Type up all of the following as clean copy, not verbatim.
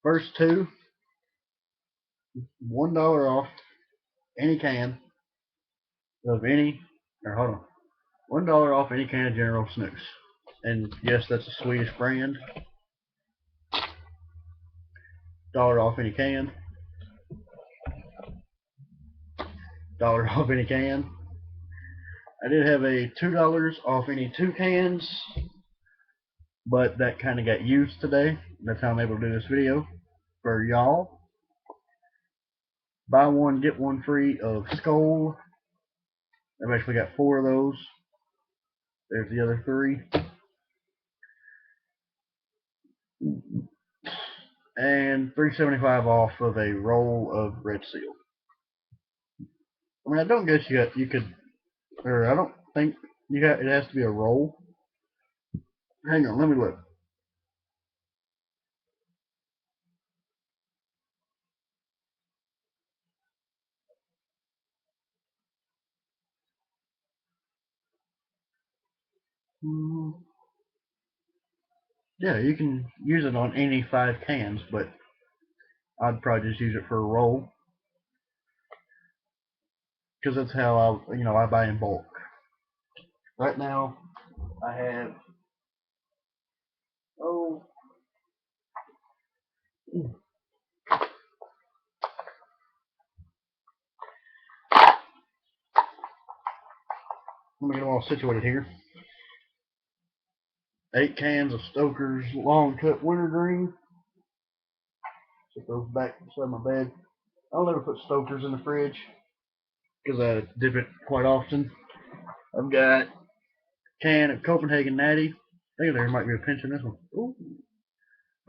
First two, $1 off any can of any, or hold on, $1 off any can of General Snus. And yes, that's a Swedish brand. Dollar off any can. Dollar off any can. I did have a $2 off any two cans, but that kind of got used today. That's how I'm able to do this video for y'all. Buy one, get one free of Skull. I've actually got 4 of those. There's the other 3. And $3.75 off of a roll of Red Seal. I mean, I don't guess you could, or I don't think you got. It has to be a roll. Hang on, let me look. Yeah, you can use it on any 5 cans, but I'd probably just use it for a roll because that's how I buy in bulk. Right now, I have let me get them all situated here. 8 cans of Stoker's Long Cut Wintergreen. Set those back beside my bed. I'll never put Stoker's in the fridge because I dip it quite often. I've got a can of Copenhagen Natty. I think there might be a pinch in this one. Ooh,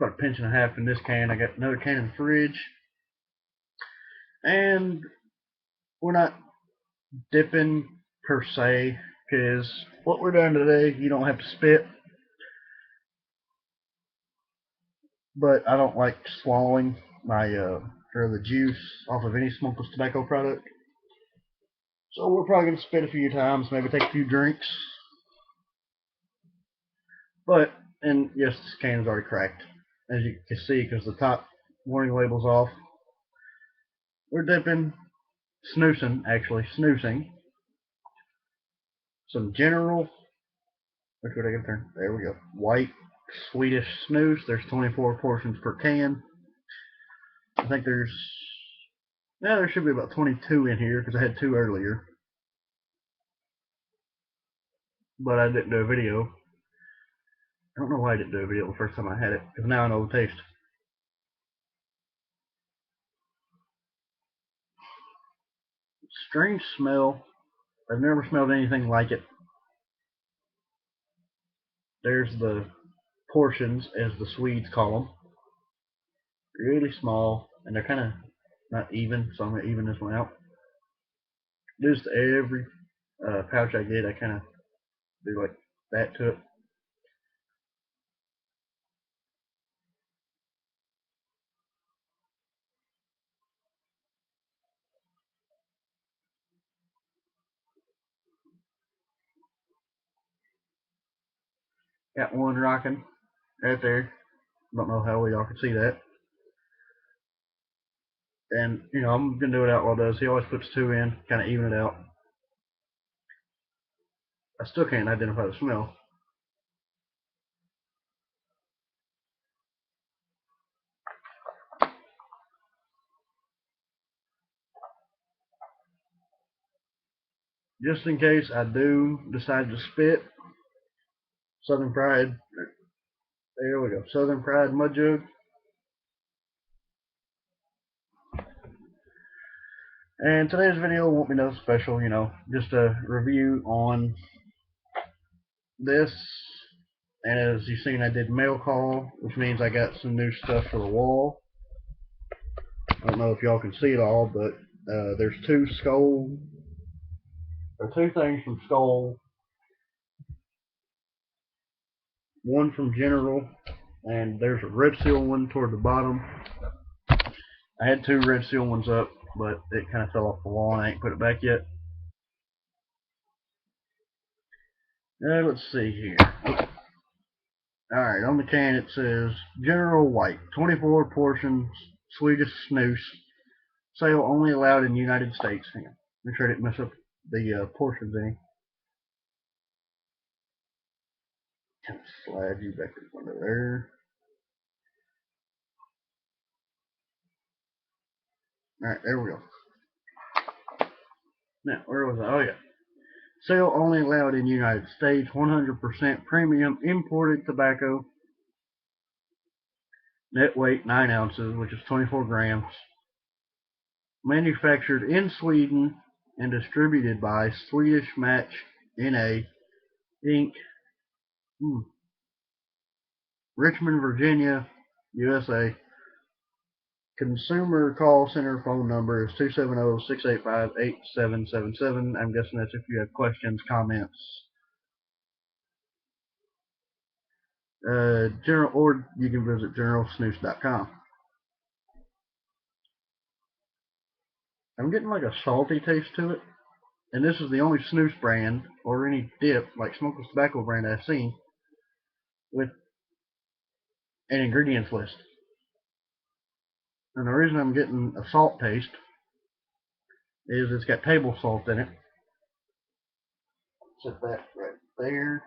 about a pinch and a half in this can. I got another can in the fridge. And we're not dipping per se because what we're doing today, you don't have to spit. But I don't like swallowing my or the juice off of any smokeless tobacco product. So we're probably gonna spit a few times, maybe take a few drinks. But and yes, this can is already cracked, as you can see, because the top warning label's off. We're dipping snoozing some General. Which would I get there? There we go. White Swedish snus. There's 24 portions per can. I think there should be about 22 in here because I had 2 earlier. But I didn't do a video. I don't know why I didn't do a video the first time I had it, because now I know the taste. Strange smell. I've never smelled anything like it. There's the portions, as the Swedes call them. Really small, and they're kind of not even, so I'm going to even this one out. Just every pouch I get, I kind of do like that to it. Got one rocking right there. Don't know how well y'all can see that. And, I'm going to do what Outlaw does. He always puts 2 in, kind of even it out. I still can't identify the smell. Just in case I do decide to spit, Southern Pride, there we go, Southern Pride Mud Jug. And today's video won't be nothing special, just a review on this. And as you've seen, I did mail call, which means I got some new stuff for the wall. I don't know if y'all can see it all, but there's 2 things from Skull. One from General, and there's a Red Seal one toward the bottom. I had 2 Red Seal ones up, but it kind of fell off the wall and I ain't put it back yet. Let's see here. Alright, on the can it says General White, 24 portions, Swedish snus, sale only allowed in the United States. Hang on, make sure I didn't mess up the portions any. Slide you back in front of there. Alright, there we go. Now, where was I? Oh, yeah. Sale only allowed in the United States, 100% premium imported tobacco. Net weight 9 ounces, which is 24 grams. Manufactured in Sweden and distributed by Swedish Match NA Inc. Richmond, Virginia, USA. Consumer call center phone number is 270-685-8777. I'm guessing that's if you have questions, comments. General, or you can visit generalsnus.com. I'm getting like a salty taste to it, and this is the only snus brand or any dip like smokeless tobacco brand I've seen with an ingredients list. And the reason I'm getting a salt taste is it's got table salt in it. Set that right there.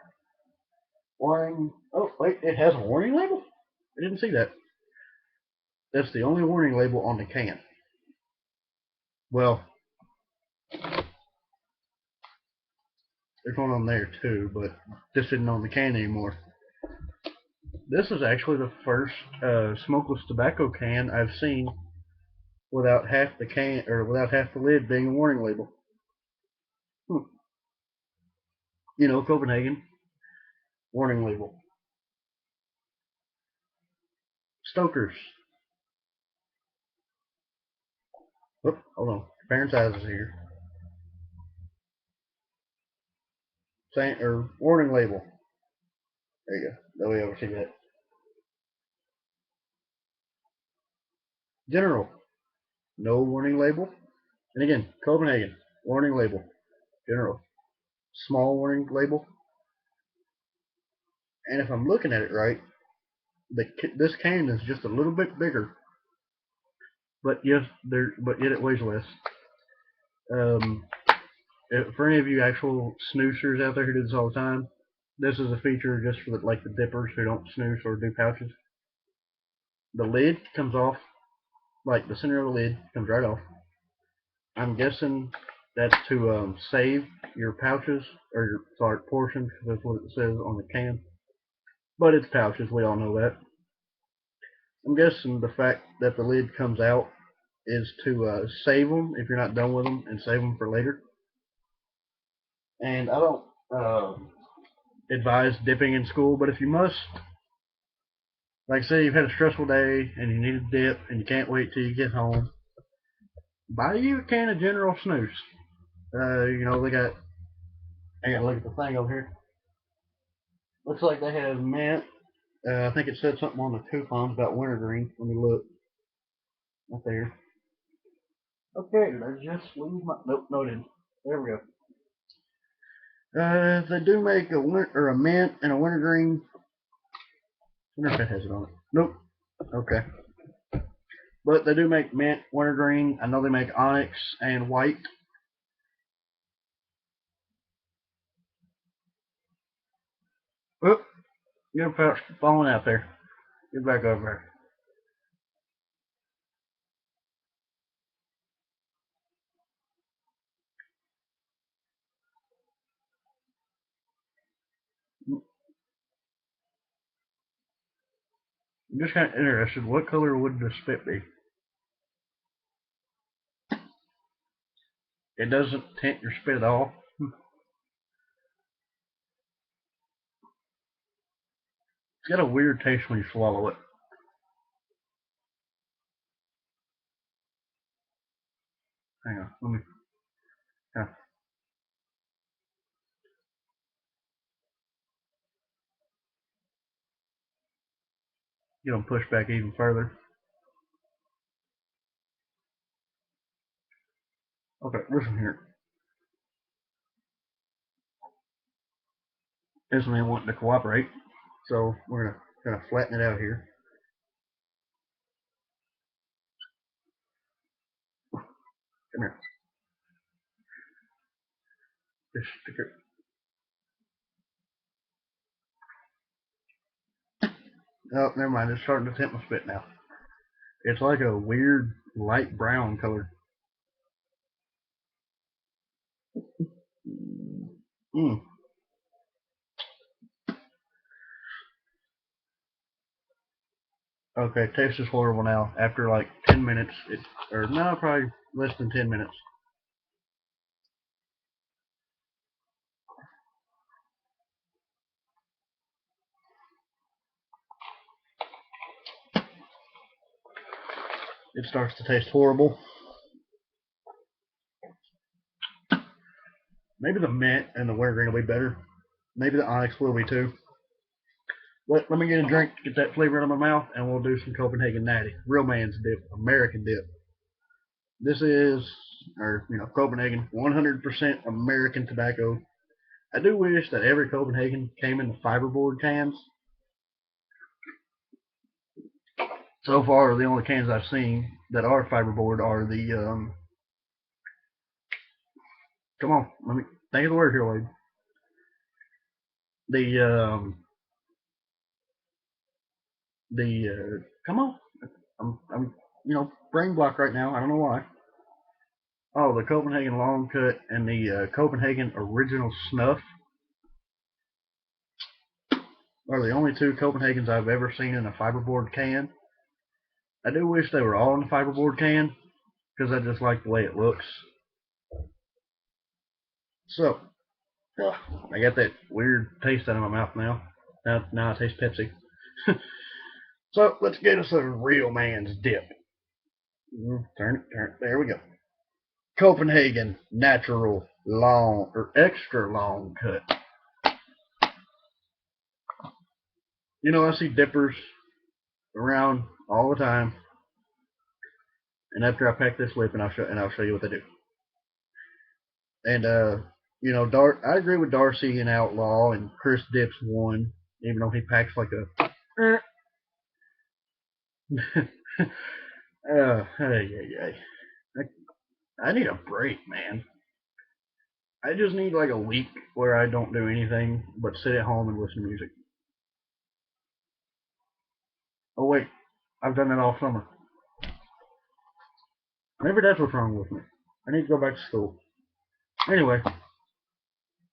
Warning. Oh, wait, it has a warning label? I didn't see that. That's the only warning label on the can. Well, there's one on there too, but this isn't on the can anymore. This is actually the first smokeless tobacco can I've seen without half the can or without half the lid being a warning label. You know, Copenhagen warning label. Stokers. Oh, hold on. Parent size is here. Or warning label. There you go. That way I see that. General. No warning label. And again, Copenhagen. Warning label. General. Small warning label. And if I'm looking at it right, this can is just a little bit bigger, but yet it weighs less. For any of you actual snoozers out there who do this all the time, this is a feature just for the dippers who don't snooze or do pouches. The lid comes off, like the center of the lid comes right off. I'm guessing that's to save your pouches or your portions, because that's what it says on the can. But it's pouches, we all know that. I'm guessing the fact that the lid comes out is to save them if you're not done with them and save them for later. And I don't advise dipping in school, but if you must, like say you've had a stressful day and you need a dip and you can't wait till you get home, buy you a can of General Snus. You know, they got, I gotta look at the thing over here. Looks like they have mint. I think it said something on the coupons about wintergreen. Let me look. Right there. Okay, did I just lose my? Nope, no, I didn't. There we go. They do make a mint and a wintergreen. I wonder if it has it on it. Nope. Okay. But they do make mint, wintergreen. I know they make onyx and white. Oop, your pouch falling out there. Get back over there. I'm just kind of interested. What color would the spit be? It doesn't tint your spit at all. It's got a weird taste when you swallow it. Hang on, let me. Yeah. Get them pushed back even further. Okay, listen here. This man wanting to cooperate. So we're gonna kind of flatten it out here. Come here. Just stick it. Oh, never mind. It's starting to tint my spit now. It's like a weird light brown color. Mm. Okay, taste is horrible now. After like 10 minutes, or no, probably less than 10 minutes. It starts to taste horrible. Maybe the mint and the wintergreen will be better. Maybe the onyx will be too. Let me get a drink to get that flavor out of my mouth, and we'll do some Copenhagen Natty. Real man's dip, American dip. This is, or Copenhagen, 100% American tobacco. I do wish that every Copenhagen came in the fiberboard cans. So far, the only cans I've seen that are fiberboard are the come on, let me think of the word here, Wade. The come on, I'm brain block right now. I don't know why. Oh, the Copenhagen long cut and the Copenhagen original snuff are the only two Copenhagens I've ever seen in a fiberboard can. I do wish they were all in the fiberboard can because I just like the way it looks. So, I got that weird taste out of my mouth now. Now I taste Pepsi. So let's get us a real man's dip. Turn it. There we go. Copenhagen natural long or extra long cut. I see dippers around all the time, and after I pack this whip, and I'll show you what they do. And I agree with Darcy and Outlaw, and Chris dips one, even though he packs like a. Hey. I need a break, man. I just need like a week where I don't do anything but sit at home and listen to music. Oh wait, I've done that all summer. Maybe that's what's wrong with me. I need to go back to school. Anyway,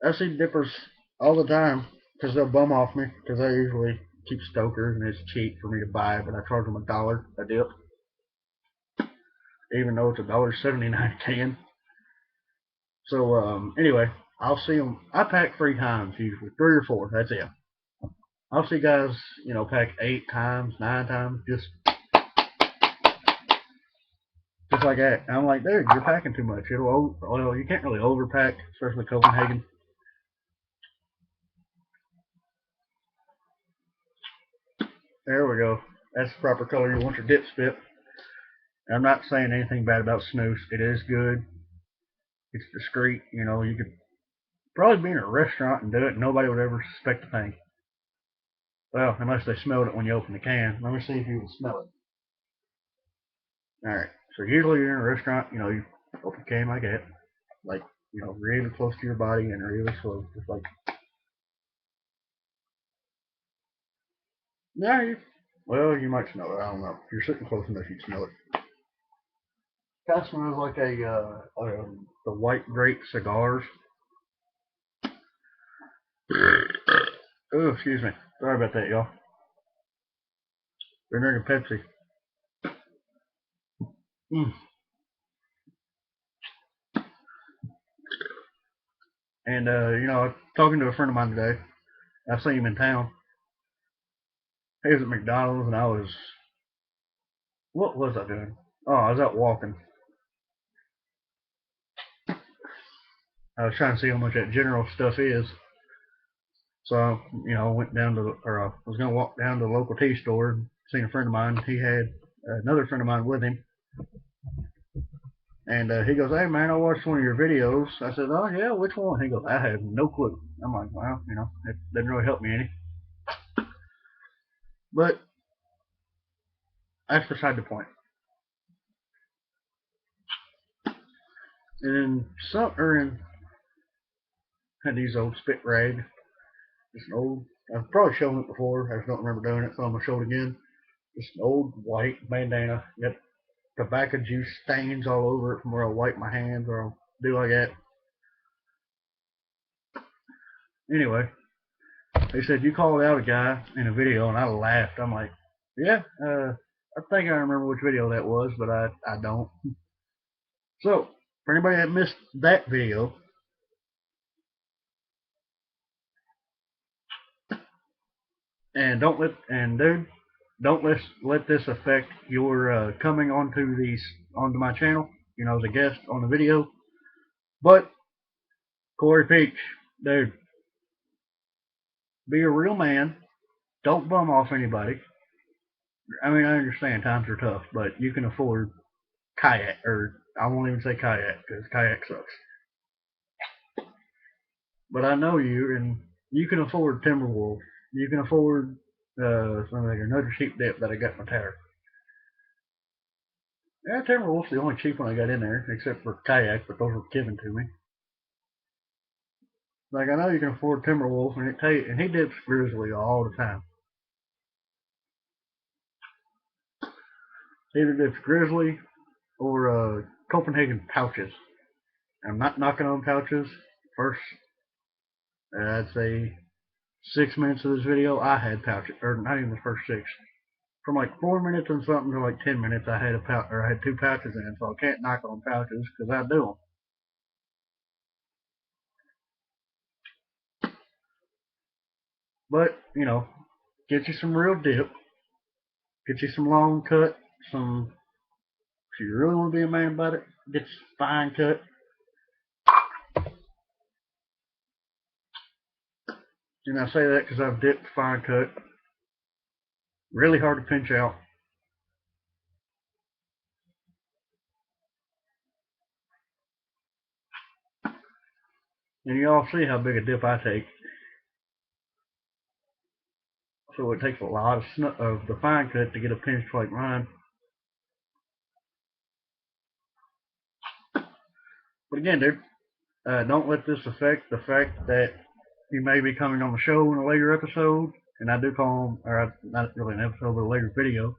I see dippers all the time because they'll bum off me because I usually keep stokers and it's cheap for me to buy, but I charge them $1 a dip, even though it's $1.79 a can. So anyway, I'll see them. I pack 3 times usually, 3 or 4. That's it. I'll see guys, pack 8 times, 9 times, just like that. And I'm like, dude, you're packing too much. You can't really overpack, especially Copenhagen. There we go. That's the proper color you want your dip spit. And I'm not saying anything bad about snus. It is good. It's discreet. You could probably be in a restaurant and do it, and nobody would ever suspect a thing. Well, unless they smelled it when you open the can. Let me see if you can smell it. All right. So usually you're in a restaurant, you open the can like that, like really close to your body and really slow, just like. Yeah. Well, you might smell it. I don't know. If you're sitting close enough, you'd smell it. Kind of smells like the white grape cigars. Oh, excuse me. Sorry about that, y'all. Been drinking Pepsi. Mm. And I was talking to a friend of mine today. I seen him in town. He was at McDonald's, and what was I doing? Oh, I was out walking. I was trying to see how much that general stuff is. So, I went down or I was going to walk down to the local tea store and seen a friend of mine. He had another friend of mine with him. And he goes, hey, man, I watched one of your videos. I said, oh, yeah, which one? He goes, I have no clue. I'm like, well, it didn't really help me any. But that's beside the point. And then had these old spit rag. It's an old, I've probably shown it before. I just don't remember doing it, so I'm gonna show it again. It's an old white bandana. Got tobacco juice stains all over it from where I wipe my hands or I'll do like that. Anyway, they said you called out a guy in a video, and I laughed. I'm like, yeah, I think I remember which video that was, but I don't. So, for anybody that missed that video, and don't let this affect your coming onto my channel, as a guest on the video. But Corey Peach, dude, be a real man. Don't bum off anybody. I mean, I understand times are tough, but you can afford kayak, or I won't even say kayak because kayak sucks. But I know you, and you can afford Timberwolf. You can afford something like another cheap dip that I got in my tower. Yeah, Timberwolf's the only cheap one I got in there, except for kayak, but those were given to me. Like I know you can afford Timberwolf, and he dips Grizzly all the time. Either dips Grizzly or Copenhagen pouches. I'm not knocking on pouches. First, I'd say 6 minutes of this video, I had pouches, or not even the first six. From like 4 minutes and something to like 10 minutes, I had I had two pouches in, so I can't knock on pouches because I do them. But get you some real dip, get you some long cut, some. If you really want to be a man about it, get some fine cut. And I say that because I've dipped fine cut. Really hard to pinch out. And you all see how big a dip I take. So it takes a lot of the fine cut to get a pinch like mine. But again, dude, don't let this affect the fact that you may be coming on the show in a later episode. And I do call them, or not really an episode, but a later video.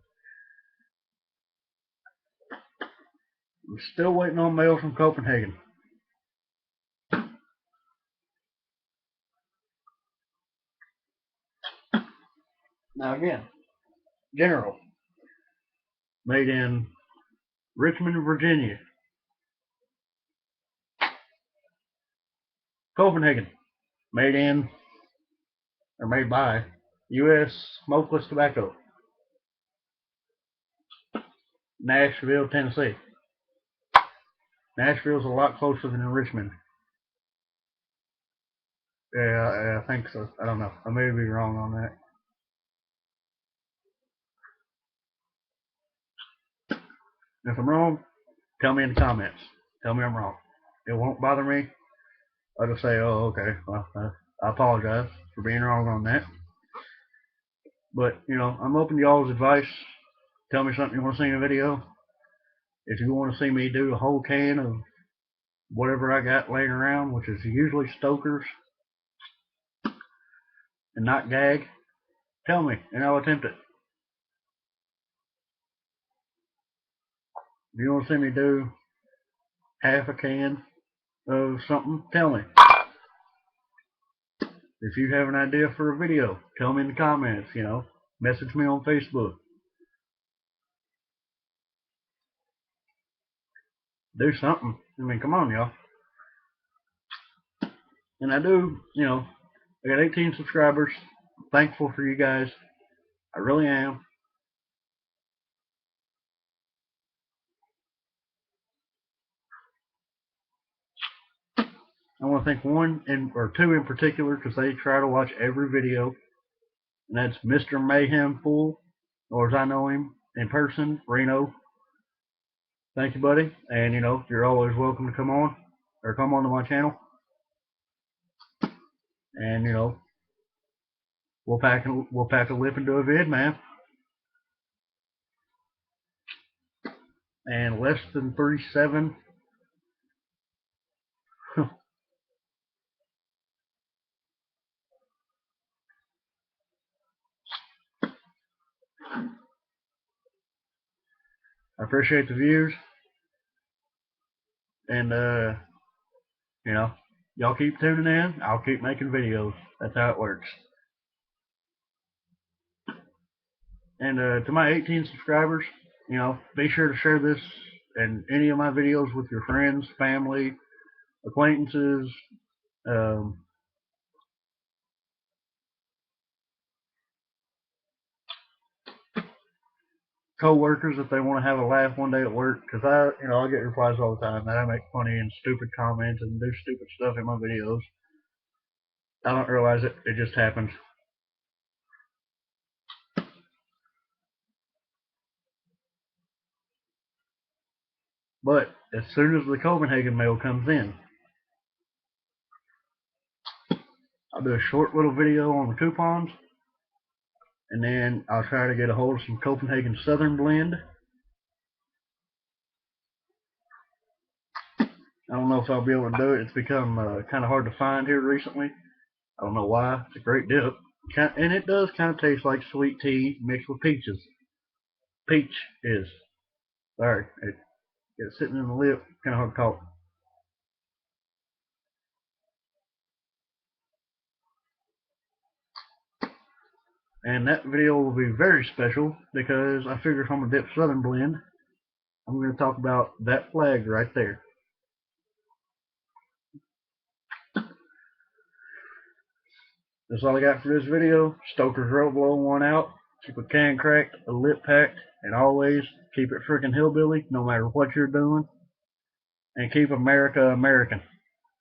I'm still waiting on mail from Copenhagen. Now again, General, made in Richmond, Virginia. Copenhagen, made by U.S. Smokeless Tobacco. Nashville, Tennessee. Nashville's a lot closer than Richmond. Yeah, I think so. I don't know. I may be wrong on that. If I'm wrong, tell me in the comments. Tell me I'm wrong. It won't bother me. I'll just say, oh, okay. Well, I apologize for being wrong on that. But, I'm open to y'all's advice. Tell me something you want to see in a video. If you want to see me do a whole can of whatever I got laying around, which is usually Stoker's and not Gag, tell me, and I'll attempt it. If you want to see me do half a can of something, tell me. If you have an idea for a video, tell me in the comments, message me on Facebook. Do something. I mean, come on, y'all. And I do, I got 18 subscribers. I'm thankful for you guys. I really am. I want to thank or two in particular because they try to watch every video. And that's Mr. Mayhem Fool, or as I know him in person, Reno. Thank you, buddy. And, you're always welcome to come onto my channel. And, we'll pack a lip into a vid, man. And less than 37. I appreciate the views, and you know, y'all keep tuning in. I'll keep making videos. That's how it works. And to my 18 subscribers, be sure to share this and any of my videos with your friends, family, acquaintances, um, co-workers if they want to have a laugh one day at work. Because I get replies all the time that I make funny and stupid comments and do stupid stuff in my videos. I don't realize it. It just happens. But as soon as the Copenhagen mail comes in, I'll do a short little video on the coupons, and then I'll try to get a hold of some Copenhagen Southern Blend. I don't know if I'll be able to do it. It's become kind of hard to find here recently. I don't know why. It's a great dip. And it does kind of taste like sweet tea mixed with peaches. Peach is. Sorry. It's sitting in the lip. Kind of hard to talk. And that video will be very special because I figure if I'm going to dip Southern Blend, I'm going to talk about that flag right there. That's all I got for this video. Stoker's Road blowing one out. Keep a can cracked, a lip packed, and always keep it freaking hillbilly no matter what you're doing. And keep America American.